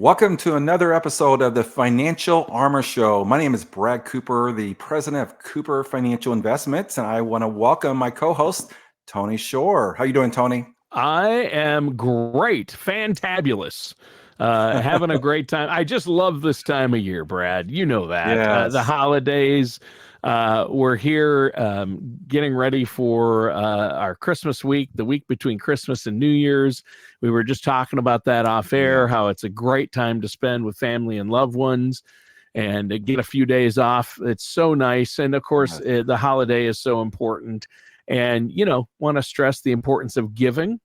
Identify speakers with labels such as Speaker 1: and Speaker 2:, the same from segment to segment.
Speaker 1: Welcome to another episode of the Financial Armor Show. My name is Brad Cooper, the president of Cooper Financial Investments, and I want to welcome my co-host, Tony Shore. How you doing, Tony?
Speaker 2: I am great, fantabulous, having a great time. I just love this time of year, Brad. You know that the
Speaker 1: Yes.
Speaker 2: holidays. We're here getting ready for our Christmas week, the week between Christmas and New Year's. We were just talking about that off
Speaker 1: Yeah.
Speaker 2: air, how it's a great time to spend with family and loved ones and get a few days off. It's so nice. And of course,
Speaker 1: Yes.
Speaker 2: the holiday is so important. And, want to stress the importance of giving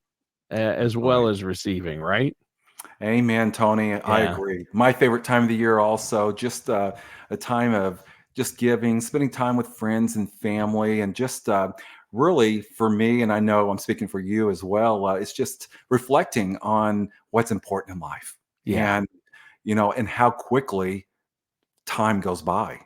Speaker 2: as well
Speaker 1: Right.
Speaker 2: as receiving, right?
Speaker 1: Amen, Tony. I
Speaker 2: Yeah.
Speaker 1: agree. My favorite time of the year also, just a time of just giving, spending time with friends and family, and just really for me, and I know I'm speaking for you as well, it's just reflecting on what's important in life.
Speaker 2: Yeah.
Speaker 1: And and how quickly time goes by.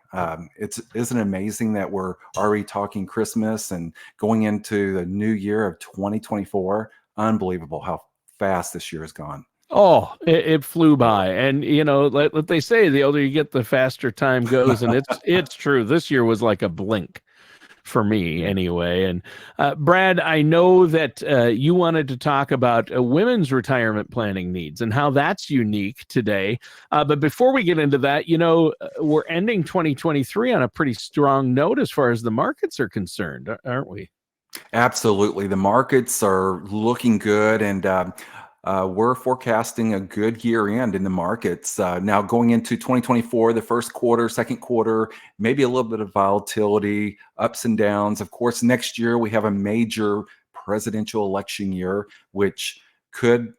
Speaker 1: Isn't it amazing that we're already talking Christmas and going into the new year of 2024? Unbelievable how fast this year has gone.
Speaker 2: Oh, it flew by. And, like they say, the older you get, the faster time goes. And it's true. This year was like a blink for me
Speaker 1: Yeah.
Speaker 2: anyway. And Brad, I know that you wanted to talk about women's retirement planning needs and how that's unique today. But before we get into that, we're ending 2023 on a pretty strong note as far as the markets are concerned, aren't we?
Speaker 1: Absolutely. The markets are looking good, and we're forecasting a good year end in the markets. Now, going into 2024, the first quarter, second quarter, maybe a little bit of volatility, ups and downs. Of course, next year we have a major presidential election year, which could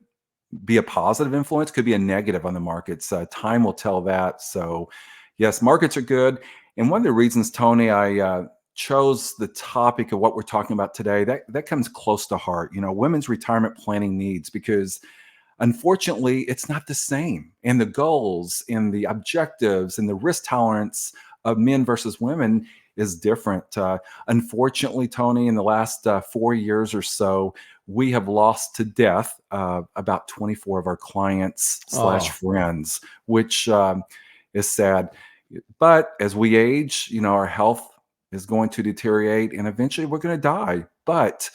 Speaker 1: be a positive influence, could be a negative on the markets. Time will tell that. So, yes, markets are good. And one of the reasons, Tony, I chose the topic of what we're talking about today, that comes close to heart. Women's retirement planning needs, because unfortunately, it's not the same. And the goals and the objectives and the risk tolerance of men versus women is different. Unfortunately, Tony, in the last 4 years or so, we have lost to death about 24 of our clients slash
Speaker 2: Oh,
Speaker 1: friends, which is sad. But as we age, our health is going to deteriorate and eventually we're going to die. But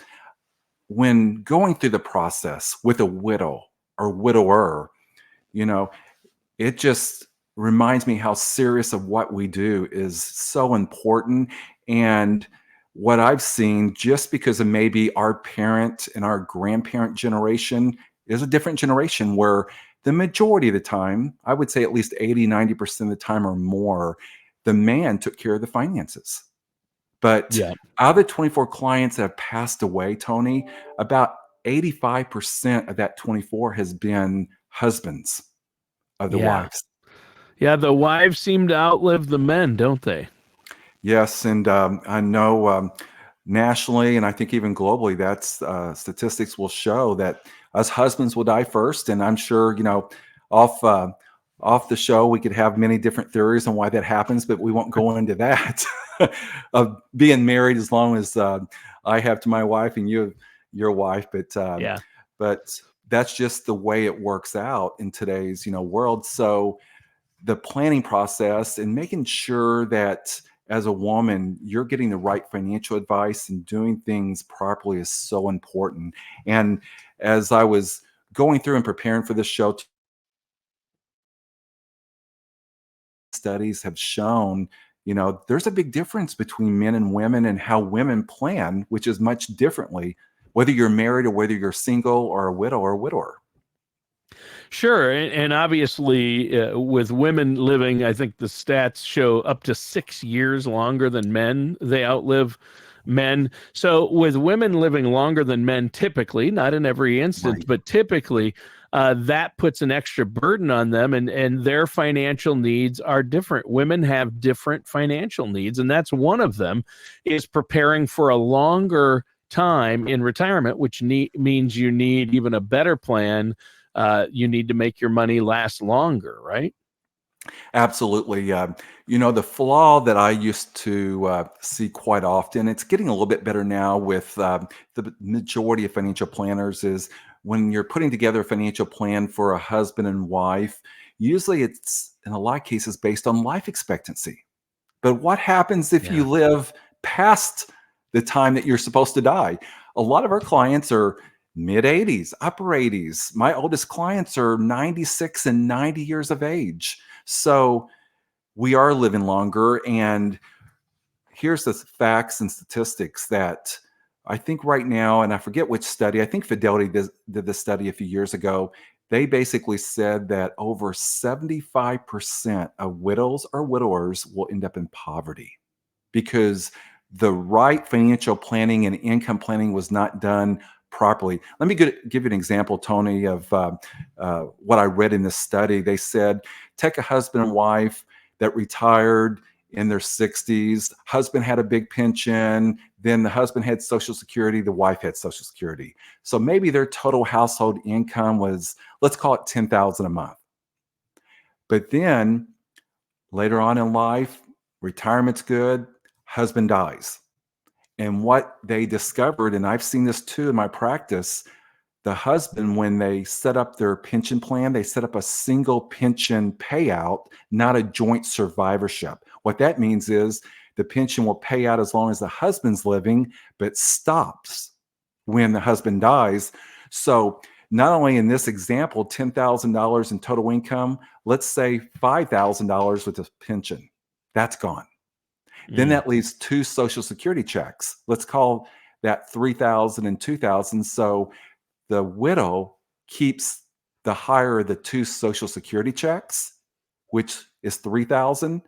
Speaker 1: when going through the process with a widow or widower, you know, it just reminds me how serious of what we do is so important. And what I've seen, just because of maybe our parent and our grandparent generation, is a different generation where the majority of the time, I would say at least 80, 90% of the time or more, the man took care of the finances. But
Speaker 2: yeah.
Speaker 1: out of the 24 clients that have passed away, Tony, about 85% of that 24 has been husbands of the
Speaker 2: Yeah.
Speaker 1: wives.
Speaker 2: Yeah. The wives seem to outlive the men, don't they?
Speaker 1: Yes, and I know nationally, and I think even globally, that's statistics will show that us husbands will die first. And I'm sure off off the show we could have many different theories on why that happens, but we won't go into that. Of being married as long as I have to my wife and you your wife,
Speaker 2: Yeah.
Speaker 1: but that's just the way it works out in today's world. So the planning process and making sure that as a woman you're getting the right financial advice and doing things properly is so important. And as I was going through and preparing for this show, studies have shown there's a big difference between men and women and how women plan, which is much differently whether you're married or whether you're single or a widow or a widower.
Speaker 2: Sure. And obviously, with women living, I think the stats show up to 6 years longer than men, they outlive men. So, with women living longer than men, typically, not in every instance,
Speaker 1: Right.
Speaker 2: but typically, that puts an extra burden on them, and their financial needs are different. Women have different financial needs, and that's one of them is preparing for a longer time in retirement, which means you need even a better plan. You need to make your money last longer, right?
Speaker 1: Absolutely. The flaw that I used to see quite often, it's getting a little bit better now with the majority of financial planners, is when you're putting together a financial plan for a husband and wife, usually it's in a lot of cases based on life expectancy. But what happens if you
Speaker 2: Yeah.
Speaker 1: live past the time that you're supposed to die? A lot of our clients are mid 80s, upper 80s. My oldest clients are 96 and 90 years of age. So we are living longer. And here's the facts and statistics that I think right now, and I forget which study, I think Fidelity did this study a few years ago. They basically said that over 75% of widows or widowers will end up in poverty because the right financial planning and income planning was not done properly. Let me give you an example, Tony, of what I read in this study. They said, take a husband and wife that retired in their 60s. Husband had a big pension. Then the husband had Social Security. The wife had Social Security. So maybe their total household income was, let's call it $10,000 a month. But then later on in life, retirement's good, husband dies. And what they discovered, and I've seen this too in my practice, the husband, when they set up their pension plan, they set up a single pension payout, not a joint survivorship. What that means is the pension will pay out as long as the husband's living, but stops when the husband dies. So not only in this example, $10,000 in total income, let's say $5,000 with a pension, that's gone. Then that leaves two Social Security checks. Let's call that 3,000 and 2,000. So the widow keeps the higher of the two Social Security checks, which is 3,000,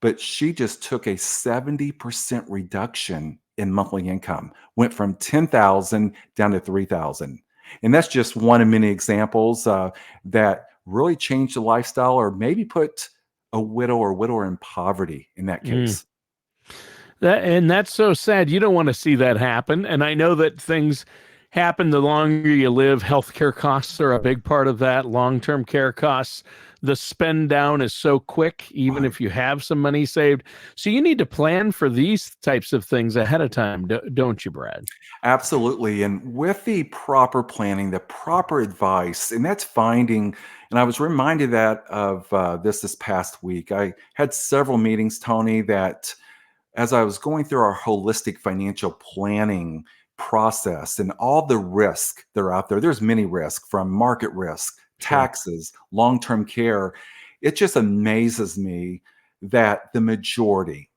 Speaker 1: but she just took a 70% reduction in monthly income, went from 10,000 down to 3,000. And that's just one of many examples that really changed the lifestyle or maybe put a widow or widower in poverty in that case.
Speaker 2: And that's so sad. You don't want to see that happen. And I know that things happen the longer you live. Healthcare costs are a big part of that. Long-term care costs. The spend down is so quick, even if you have some money saved. So you need to plan for these types of things ahead of time, don't you, Brad?
Speaker 1: Absolutely. And with the proper planning, the proper advice, and that's finding, and I was reminded that of this past week. I had several meetings, Tony, that as I was going through our holistic financial planning process and all the risk that are out there, there's many risks from market risk,
Speaker 2: Sure.
Speaker 1: taxes, long-term care. It just amazes me that the majority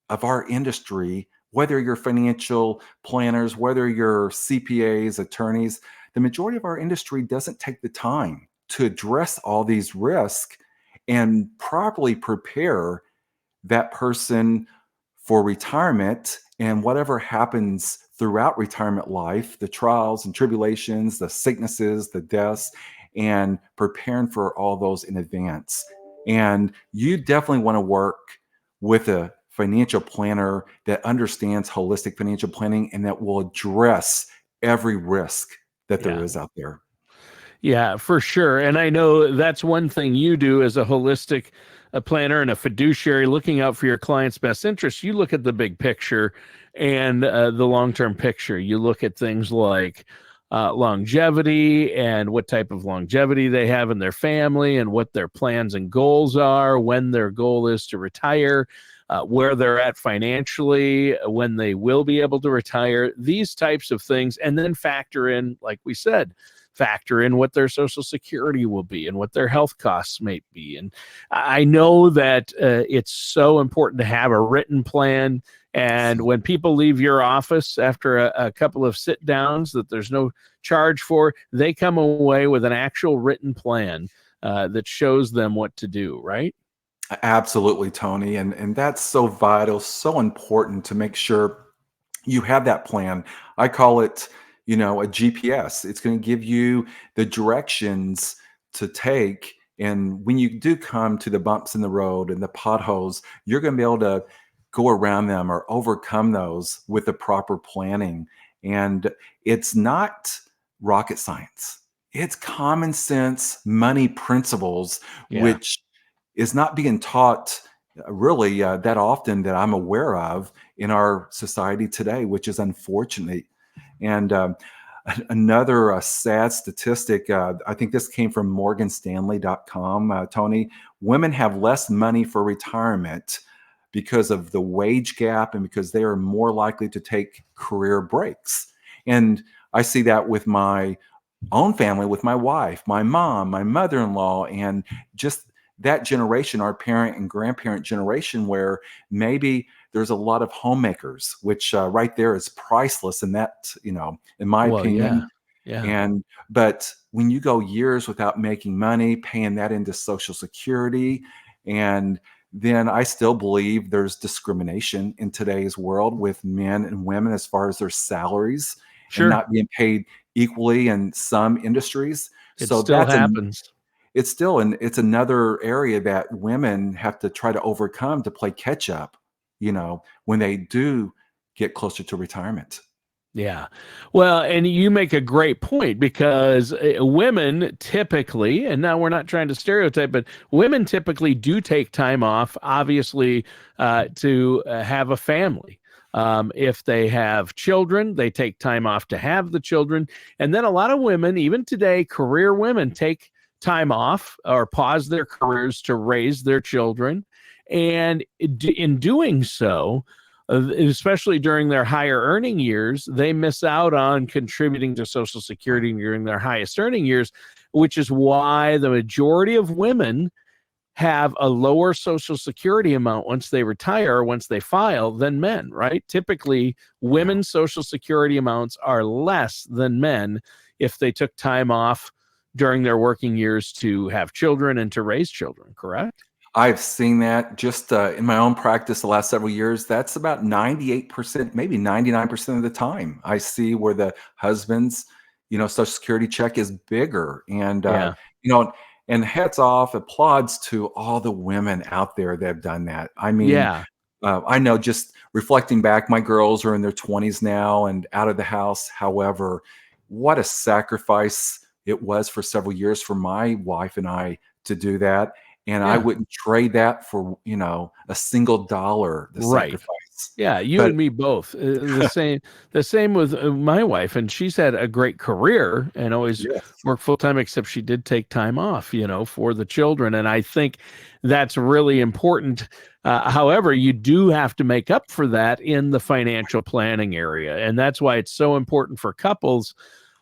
Speaker 1: of our industry, whether you're financial planners, whether you're CPAs, attorneys, the majority of our industry doesn't take the time to address all these risks and properly prepare that person for retirement and whatever happens throughout retirement life, the trials and tribulations, the sicknesses, the deaths, and preparing for all those in advance. And you definitely want to work with a financial planner that understands holistic financial planning and that will address every risk that there
Speaker 2: Yeah.
Speaker 1: is out there.
Speaker 2: Yeah, for sure. And I know that's one thing you do as a holistic planner and a fiduciary, looking out for your client's best interests. You look at the big picture and the long-term picture. You look at things like longevity and what type of longevity they have in their family and what their plans and goals are, when their goal is to retire, where they're at financially, when they will be able to retire, these types of things. And then factor in, like we said, factor in what their Social Security will be and what their health costs may be. And I know that it's so important to have a written plan. And when people leave your office after a couple of sit downs that there's no charge for, they come away with an actual written plan that shows them what to do, right?
Speaker 1: Absolutely, Tony. And that's so vital, so important to make sure you have that plan. I call it, a GPS. It's going to give you the directions to take. And when you do come to the bumps in the road and the potholes, you're going to be able to go around them or overcome those with the proper planning. And it's not rocket science. It's common sense money principles,
Speaker 2: Yeah.
Speaker 1: which is not being taught really that often that I'm aware of in our society today, which is unfortunate. And Another sad statistic, I think this came from morganstanley.com, Tony. Women have less money for retirement because of the wage gap and because they are more likely to take career breaks. And I see that with my own family, with my wife, my mom, my mother-in-law, and just that generation, our parent and grandparent generation, where maybe there's a lot of homemakers, which right there is priceless. And that, in my
Speaker 2: Well, yeah.
Speaker 1: opinion,
Speaker 2: Yeah.
Speaker 1: but when you go years without making money, paying that into Social Security, and then I still believe there's discrimination in today's world with men and women as far as their salaries and
Speaker 2: Sure.
Speaker 1: not being paid equally in some industries.
Speaker 2: It
Speaker 1: So
Speaker 2: still happens.
Speaker 1: it's still and it's another area that women have to try to overcome to play catch up, when they do get closer to retirement.
Speaker 2: Yeah. Well, and you make a great point because women typically, and now we're not trying to stereotype, but women typically do take time off, obviously, to have a family. If they have children, they take time off to have the children. And then a lot of women, even today, career women take time off or pause their careers to raise their children. And in doing so, especially during their higher earning years, they miss out on contributing to Social Security during their highest earning years, which is why the majority of women have a lower Social Security amount once they retire, once they file, than men, right? Typically,
Speaker 1: Yeah.
Speaker 2: women's Social Security amounts are less than men if they took time off during their working years to have children and to raise children, correct?
Speaker 1: I've seen that just in my own practice the last several years. That's about 98%, maybe 99% of the time. I see where the husband's, Social Security check is bigger. And,
Speaker 2: Yeah.
Speaker 1: you know, and hats off, applauds to all the women out there that have done that. I mean,
Speaker 2: Yeah.
Speaker 1: I know just reflecting back, my girls are in their 20s now and out of the house. However, what a sacrifice it was for several years for my wife and I to do that. And I
Speaker 2: Yeah.
Speaker 1: wouldn't trade that for, a single dollar, the
Speaker 2: Right.
Speaker 1: sacrifice.
Speaker 2: Yeah, you
Speaker 1: But
Speaker 2: and me both. The same with my wife, and she's had a great career and always
Speaker 1: yes,
Speaker 2: worked full time. Except she did take time off, for the children, and I think that's really important. However, you do have to make up for that in the financial planning area, and that's why it's so important for couples.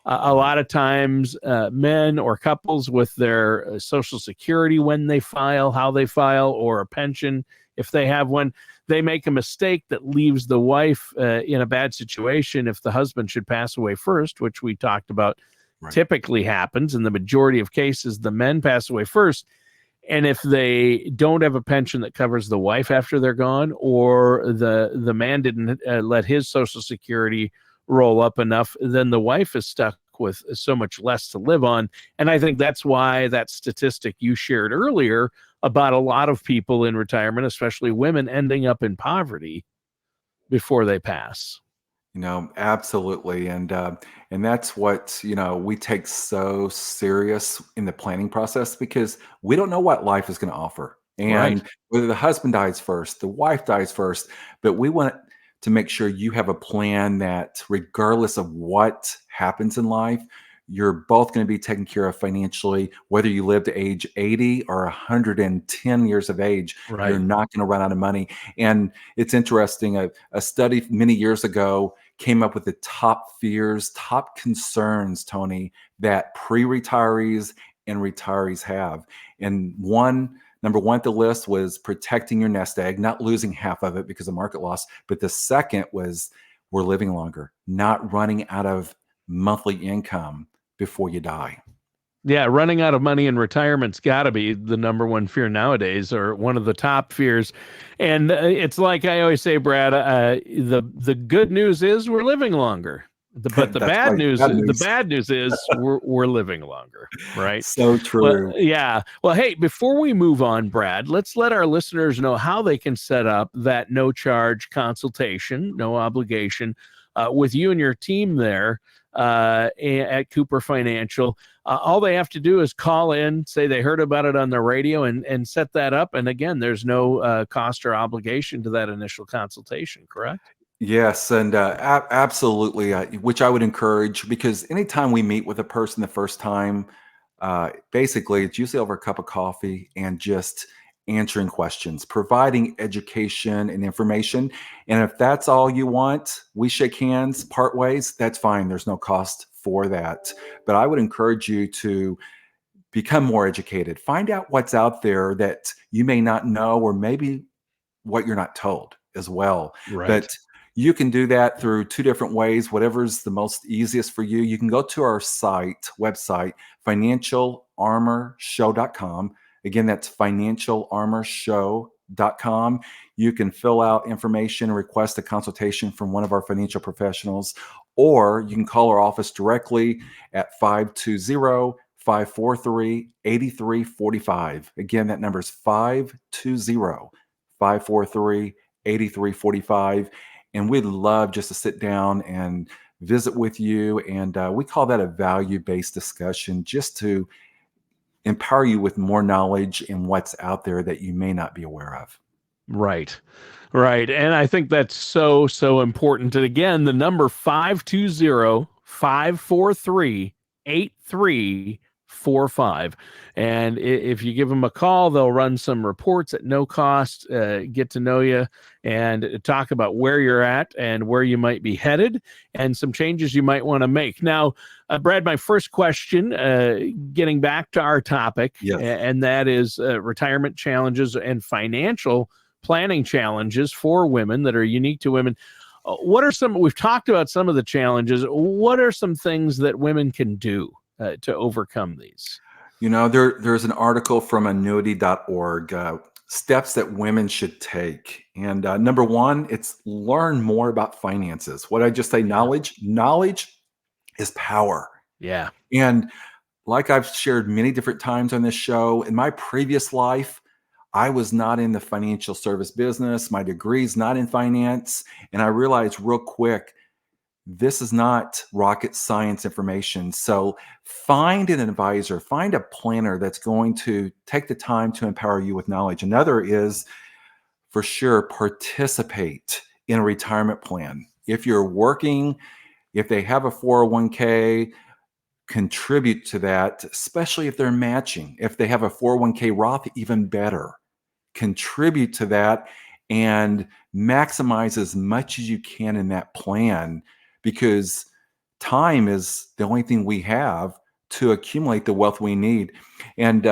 Speaker 2: A
Speaker 1: right,
Speaker 2: lot of times, men or couples with their Social Security when they file, how they file, or a pension if they have one, they make a mistake that leaves the wife in a bad situation if the husband should pass away first, which we talked about
Speaker 1: right.
Speaker 2: typically happens. In the majority of cases, the men pass away first. And if they don't have a pension that covers the wife after they're gone, or the man didn't let his Social Security roll up enough, then the wife is stuck with so much less to live on. And I think that's why that statistic you shared earlier about a lot of people in retirement, especially women, ending up in poverty before they pass.
Speaker 1: Absolutely, and that's what we take so serious in the planning process because we don't know what life is going to offer,
Speaker 2: Right.
Speaker 1: and whether the husband dies first, the wife dies first, but we want to make sure you have a plan that, regardless of what happens in life, you're both going to be taken care of financially, whether you live to age 80 or 110 years of age. You're
Speaker 2: Right.
Speaker 1: not going to run out of money. And it's interesting. A study many years ago came up with the top fears, top concerns, Tony, that pre-retirees and retirees have. And number one at the list was protecting your nest egg, not losing half of it because of market loss. But the second was we're living longer, not running out of monthly income before you die.
Speaker 2: Yeah, running out of money in retirement's got to be the number one fear nowadays, or one of the top fears. And it's like I always say, Brad. The good news is we're living longer. But the
Speaker 1: That's
Speaker 2: bad
Speaker 1: right.
Speaker 2: news,
Speaker 1: Bad
Speaker 2: the
Speaker 1: news.
Speaker 2: bad news is we're living longer, right?
Speaker 1: So
Speaker 2: Well,
Speaker 1: true.
Speaker 2: yeah. Well, hey, before we move on, Brad, let's let our listeners know how they can set up that no charge consultation, no obligation, with you and your team there at Cooper Financial. All they have to do is call in, say they heard about it on the radio, and set that up. And again, there's no cost or obligation to that initial consultation, correct?
Speaker 1: Yes, and absolutely, which I would encourage because anytime we meet with a person the first time, basically it's usually over a cup of coffee and just answering questions, providing education and information. And if that's all you want, we shake hands, part ways, that's fine. There's no cost for that. But I would encourage you to become more educated, find out what's out there that you may not know, or maybe what you're not told as well.
Speaker 2: Right.
Speaker 1: But you can do that through two different ways, whatever's the most easiest for you. You can go to our website, financialarmorshow.com. Again, that's financialarmorshow.com. You can fill out information, request a consultation from one of our financial professionals, or you can call our office directly at 520-543-8345. Again, that number is 520-543-8345. And we'd love just to sit down and visit with you. And we call that a value based discussion, just to empower you with more knowledge in what's out there that you may not be aware of.
Speaker 2: Right. Right. And I think that's so, so important. And again, the number 520-543-8345. And if you give them a call, they'll run some reports at no cost, get to know you and talk about where you're at and where you might be headed and some changes you might want to make. Now, Brad, my first question, getting back to our topic,
Speaker 1: Yes.
Speaker 2: and that is retirement challenges and financial planning challenges for women that are unique to women. What are some, we've talked about some of the challenges. What are some things that women can do to overcome these?
Speaker 1: You know, there's an article from annuity.org, steps that women should take. And number one, it's learn more about finances. What I just say,
Speaker 2: Yeah.
Speaker 1: knowledge is power.
Speaker 2: Yeah.
Speaker 1: And like I've shared many different times on this show, in my previous life, I was not in the financial service business. My degree's not in finance. And I realized real quick, this is not rocket science information. So find an advisor, find a planner that's going to take the time to empower you with knowledge. Another is, for sure, participate in a retirement plan. If you're working, if they have a 401k, contribute to that, especially if they're matching. If they have a 401k Roth, even better. Contribute to that and maximize as much as you can in that plan, because time is the only thing we have to accumulate the wealth we need. And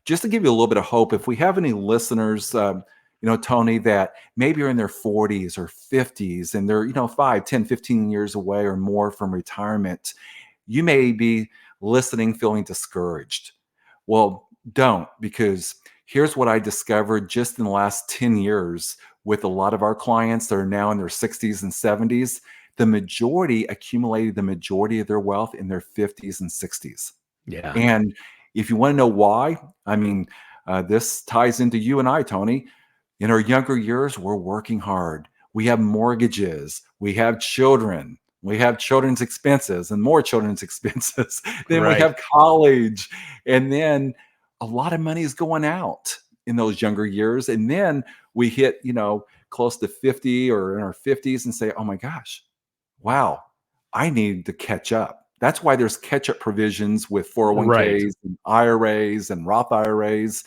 Speaker 1: just to give you a little bit of hope, if we have any listeners, Tony, that maybe are in their 40s or 50s and they're, 5, 10, 15 years away or more from retirement, you may be listening feeling discouraged. Well, don't, because here's what I discovered just in the last 10 years with a lot of our clients that are now in their 60s and 70s. The majority accumulated the majority of their wealth in their 50s and 60s.
Speaker 2: Yeah.
Speaker 1: And if you want to know why, I mean, this ties into you and I, Tony. In our younger years, we're working hard. We have mortgages, we have children, we have children's expenses and more children's expenses. Then we
Speaker 2: Right.
Speaker 1: have college. And then a lot of money is going out in those younger years. And then we hit, close to 50 or in our 50s and say, oh my gosh, wow, I need to catch up. That's why there's catch up provisions with
Speaker 2: Right.
Speaker 1: 401ks and IRAs and Roth IRAs,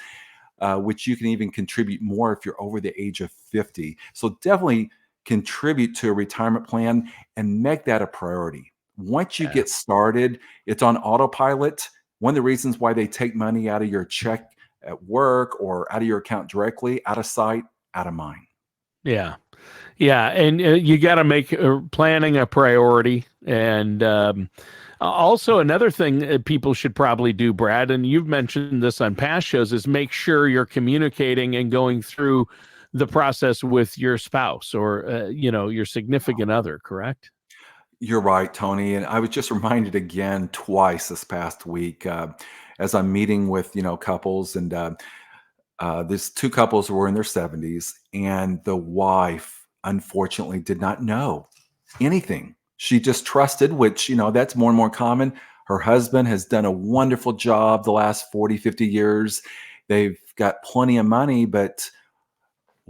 Speaker 1: which you can even contribute more if you're over the age of 50. So definitely contribute to a retirement plan and make that a priority. Once you
Speaker 2: Yeah.
Speaker 1: get started, it's on autopilot. One of the reasons why they take money out of your check at work or out of your account directly, out of sight, out of mind.
Speaker 2: Yeah. Yeah. And you got to make planning a priority. And also, another thing that people should probably do, Brad, and you've mentioned this on past shows, is make sure you're communicating and going through the process with your spouse or, your significant other, correct?
Speaker 1: You're right, Tony. And I was just reminded again twice this past week, as I'm meeting with, couples, and there's two couples who were in their 70s, and the wife unfortunately did not know anything. She just trusted, which, that's more and more common. Her husband has done a wonderful job the last 40, 50 years. They've got plenty of money, but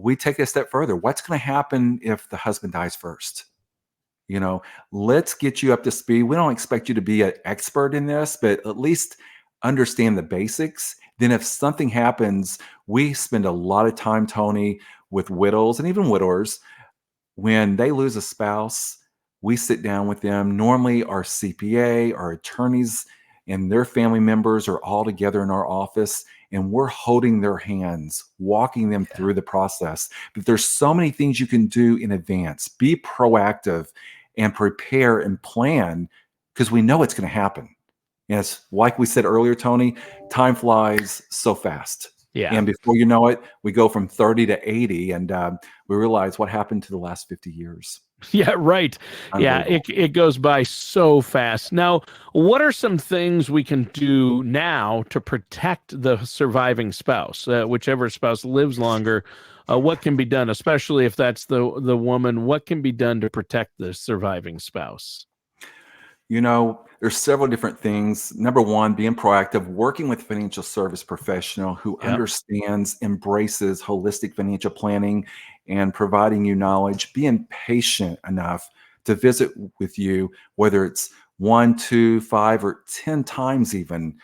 Speaker 1: we take it a step further. What's going to happen if the husband dies first? You know, let's get you up to speed. We don't expect you to be an expert in this, but at least understand the basics. Then if something happens, we spend a lot of time, Tony, with widows and even widowers. When they lose a spouse, we sit down with them. Normally, our CPA, our attorneys, and their family members are all together in our office, and we're holding their hands, walking them
Speaker 2: Yeah.
Speaker 1: through the process. But there's so many things you can do in advance. Be proactive and prepare and plan because we know it's going to happen. Yes, like we said earlier, Tony, time flies so fast.
Speaker 2: Yeah.
Speaker 1: And before you know it, we go from 30 to 80, and we realize what happened to the last 50 years.
Speaker 2: Yeah, right. Yeah,
Speaker 1: Unbelievable.
Speaker 2: it goes by so fast. Now, what are some things we can do now to protect the surviving spouse, whichever spouse lives longer? What can be done, especially if that's the woman? What can be done to protect the surviving spouse?
Speaker 1: You know, there's several different things. Number one, being proactive, working with a financial service professional who
Speaker 2: Yep,
Speaker 1: understands, embraces holistic financial planning and providing you knowledge, being patient enough to visit with you, whether it's one, two, five, or 10 times even.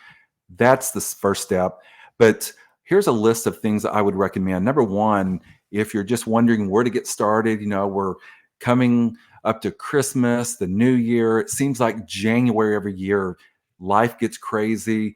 Speaker 1: That's the first step. But here's a list of things that I would recommend. Number one, if you're just wondering where to get started, you know, we're coming up to Christmas, the new year. It seems like January every year, life gets crazy.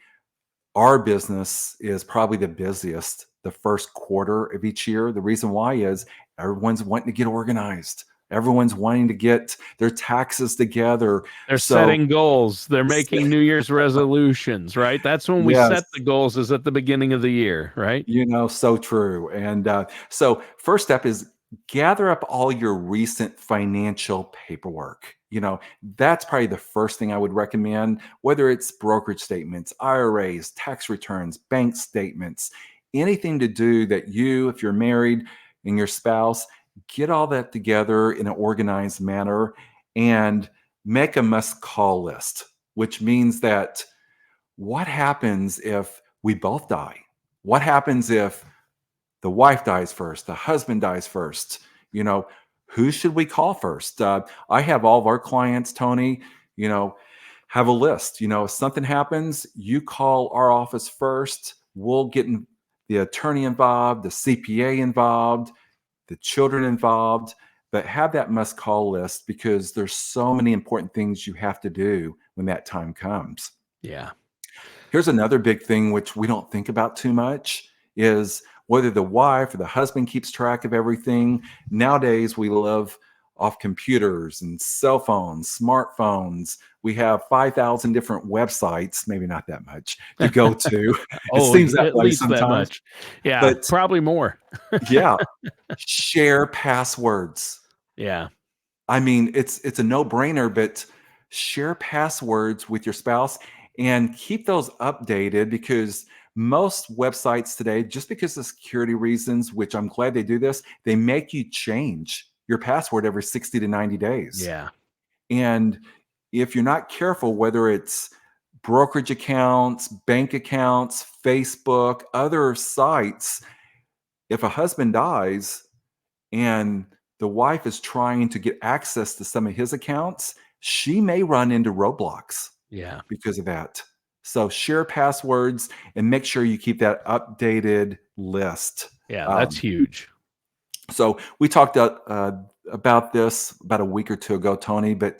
Speaker 1: Our business is probably the busiest the first quarter of each year. The reason why is everyone's wanting to get organized. Everyone's wanting to get their taxes together.
Speaker 2: they're
Speaker 1: So,
Speaker 2: setting goals. They're making New Year's resolutions, right? That's when we
Speaker 1: yes,
Speaker 2: set the goals, is at the beginning of the year, right?
Speaker 1: you know, so true. And so, first step is gather up all your recent financial paperwork. You know, that's probably the first thing I would recommend, whether it's brokerage statements, IRAs, tax returns, bank statements, anything to do that you, if you're married and your spouse, get all that together in an organized manner and make a must call list, which means that what happens if we both die? What happens if the wife dies first, the husband dies first? You know, who should we call first? I have all of our clients, Tony, you know, have a list. You know, if something happens, you call our office first. We'll get the attorney involved, the CPA involved, the children involved, but have that must call list because there's so many important things you have to do when that time comes.
Speaker 2: Yeah.
Speaker 1: Here's another big thing which we don't think about too much is whether the wife or the husband keeps track of everything. Nowadays, we live off computers and cell phones, smartphones. We have 5,000 different websites, maybe not that much, to go to. It
Speaker 2: Oh,
Speaker 1: seems that
Speaker 2: at
Speaker 1: way
Speaker 2: least that
Speaker 1: sometimes.
Speaker 2: much. Yeah,
Speaker 1: But
Speaker 2: probably more.
Speaker 1: yeah, share passwords.
Speaker 2: Yeah.
Speaker 1: I mean, it's a no-brainer, but share passwords with your spouse and keep those updated because most websites today, just because of security reasons, which I'm glad they do this, they make you change your password every 60 to 90 days.
Speaker 2: Yeah.
Speaker 1: And if you're not careful, whether it's brokerage accounts, bank accounts, Facebook, other sites, if a husband dies, and the wife is trying to get access to some of his accounts, she may run into roadblocks
Speaker 2: Yeah.
Speaker 1: because of that. So share passwords and make sure you keep that updated list.
Speaker 2: Yeah, that's
Speaker 1: Um,
Speaker 2: huge.
Speaker 1: so we talked about this about a week or two ago, Tony, but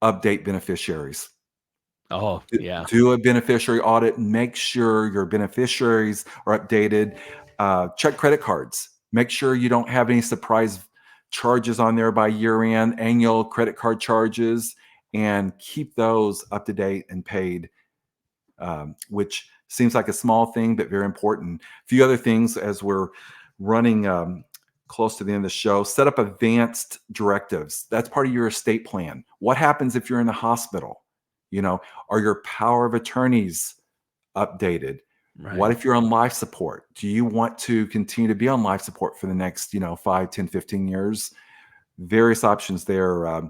Speaker 1: update beneficiaries.
Speaker 2: Oh, yeah.
Speaker 1: Do a beneficiary audit. Make sure your beneficiaries are updated. Check credit cards. Make sure you don't have any surprise charges on there by year end, annual credit card charges, and keep those up to date and paid, which seems like a small thing, but very important. A few other things as we're running close to the end of the show, set up advanced directives. That's part of your estate plan. What happens if you're in the hospital? You know, are your power of attorneys updated? What
Speaker 2: Right.
Speaker 1: if you're on life support? Do you want to continue to be on life support for the next, 5, 10, 15 years? Various options there.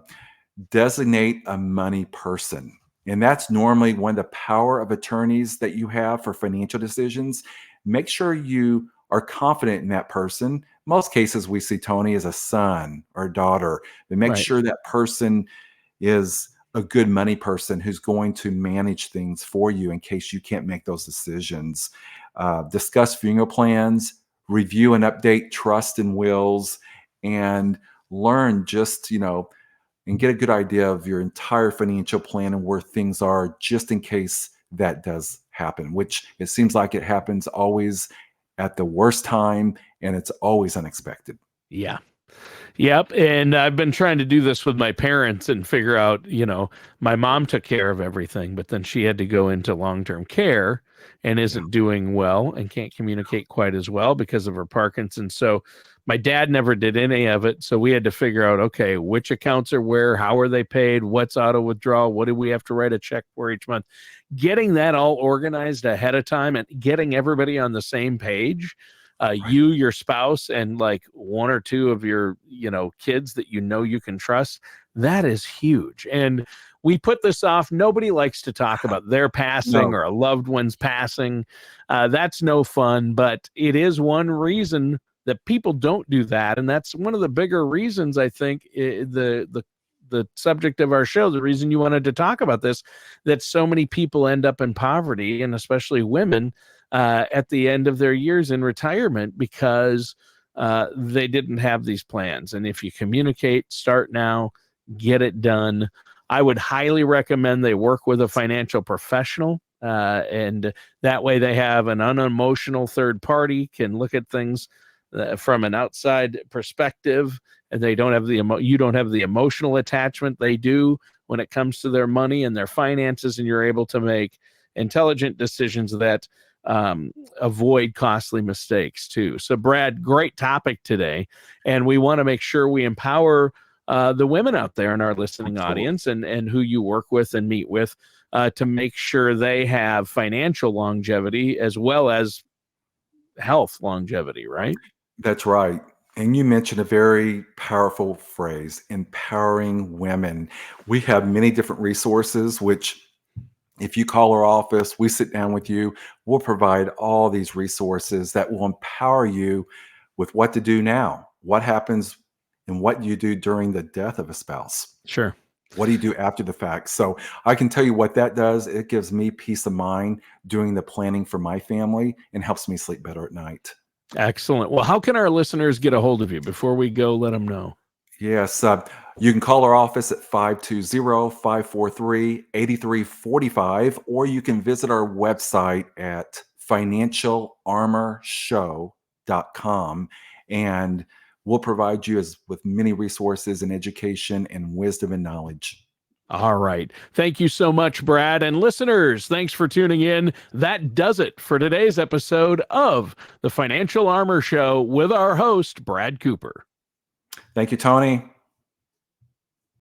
Speaker 1: Designate a money person. And that's normally one of the power of attorneys that you have for financial decisions. Make sure you are confident in that person. Most cases we see Tony as a son or a daughter, but make
Speaker 2: Right.
Speaker 1: sure that person is a good money person who's going to manage things for you in case you can't make those decisions. Discuss funeral plans, review and update trust and wills, and learn just, and get a good idea of your entire financial plan and where things are just in case that does happen, which it seems like it happens always at the worst time and it's always unexpected.
Speaker 2: Yeah. Yep. And I've been trying to do this with my parents and figure out, my mom took care of everything, but then she had to go into long-term care and
Speaker 1: Yeah.
Speaker 2: isn't doing well and can't communicate quite as well because of her Parkinson's. So my dad never did any of it. So we had to figure out, okay, which accounts are where, how are they paid, what's auto withdrawal, what do we have to write a check for each month? Getting that all organized ahead of time and getting everybody on the same page,
Speaker 1: Right.
Speaker 2: you, your spouse, and like one or two of your, kids that you can trust, that is huge. And we put this off. Nobody likes to talk about their passing
Speaker 1: No.
Speaker 2: or a loved one's passing. That's no fun, but it is one reason that people don't do that. And that's one of the bigger reasons, I think, the subject of our show, the reason you wanted to talk about this, that so many people end up in poverty, and especially women, at the end of their years in retirement because they didn't have these plans. And if you communicate, start now, get it done. I would highly recommend they work with a financial professional. And that way they have an unemotional third party, can look at things from an outside perspective, and they don't have you don't have the emotional attachment they do when it comes to their money and their finances, and you're able to make intelligent decisions that avoid costly mistakes too. So Brad, great topic today. And we want to make sure we empower the women out there in our listening
Speaker 1: Absolutely.
Speaker 2: audience and who you work with and meet with to make sure they have financial longevity as well as health longevity, right?
Speaker 1: That's right. And you mentioned a very powerful phrase, empowering women. We have many different resources, which if you call our office, we sit down with you, we'll provide all these resources that will empower you with what to do now, what happens, and what you do during the death of a spouse.
Speaker 2: Sure.
Speaker 1: What do you do after the fact? So I can tell you what that does. It gives me peace of mind doing the planning for my family and helps me sleep better at night.
Speaker 2: Excellent. Well, how can our listeners get a hold of you? Before we go, let them know.
Speaker 1: Yes, you can call our office at 520-543-8345, or you can visit our website at financialarmorshow.com, and we'll provide you with many resources and education and wisdom and knowledge.
Speaker 2: All right. Thank you so much, Brad. And listeners, thanks for tuning in. That does it for today's episode of the Financial Armor Show with our host, Brad Cooper.
Speaker 1: Thank you, Tony.